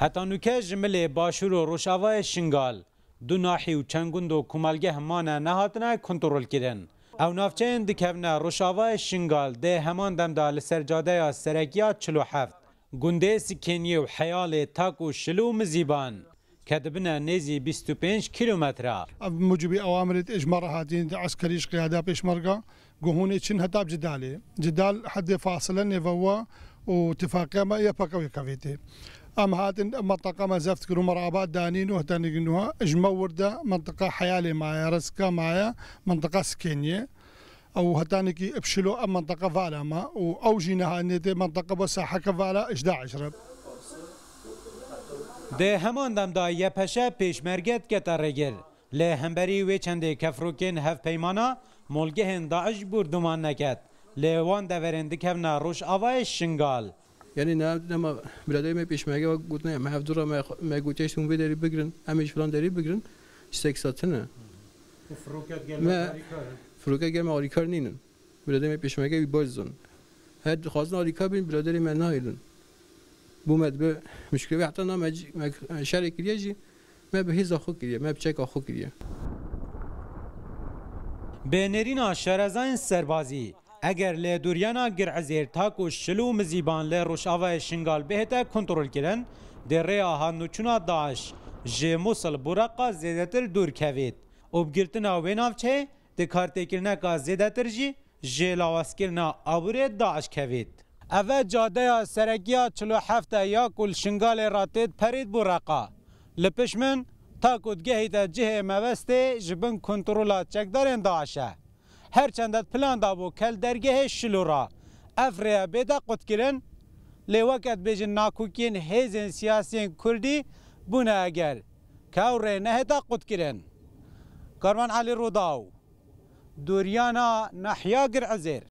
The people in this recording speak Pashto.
هتانوکه جمله باشور و روشاوای شنگال دو ناحی و چنگوند و کمالگه همانه نهاتنه کنترول کردن. او نافچین دکهونه روشاوای شنگال ده همان دمده لسرجاده یا سرکیا 47 گنده سکنی و حیال تاک و شلو مزیبان که دبنه نیزی 25 کیلومتره. موجب اوامر اجمار هاتين عسكريش قياده بيشمرقه قهوني تشن هتاب جدال حد فاصله نيفوا واتفاقيه ما يبقى ويكفيتي ام هاتن منطقه ما زفت كرو مرابات دانين وهتنقنوها اجمع ورده منطقه حيالي معايا رسكا معايا منطقه سكينيه او هتانكي ابشلو ام منطقه فالاما او جينها منطقه بساحه كفالا 11 ده همان دمدا یه پشه پیشمرگت که ترگیر لی همبری و چنده کفروکین هف پیمانا ملگه داعش بردمان نکد لی وان دورنده کبنا روش آوای شنگال یعنی نه برادری می پیشمرگه و گوت نه هف دورا ما گوتیش تون بداری بگیرن همیش فلان داری بگیرن سکساتنه فروکت گرم آریکار نینن برادری می پیشمرگه بی بازن هر خواستن آریکار بین برادری من نایلن بومد به مشکلی حتی نام شرکت کردی ما به هیچ آخو کردی ما بچه آخو کردی. به نرینا شرزان سربازی اگر لی دوریانا گرعزیر تاکو شلو مزیبان لی روشاوای شنگال بهتا کنترل کردن در ریا نوچونا داعش جه موصل براقا زیدتر دور کوید و بگرتنا ویناوچه ده کارتی کرنا که زیدتر جه لاواس کرنا آبوره داعش کوید. اوه جاده سرگیا 47 یا کل شنگال راتید پرید براقا لپشمن تا کدگهی دا جه موسته جبن کنترولات چکدارین داعشه هر چندت پلان دابو کل درگه شلورا افره بیدا قد کرن لی وقت بیجن ناکوکین هیزن سیاسین کردی بونه اگر کاوره نهتا قد کرن کارمان علی روداو دوریانا نحیا گرعزیر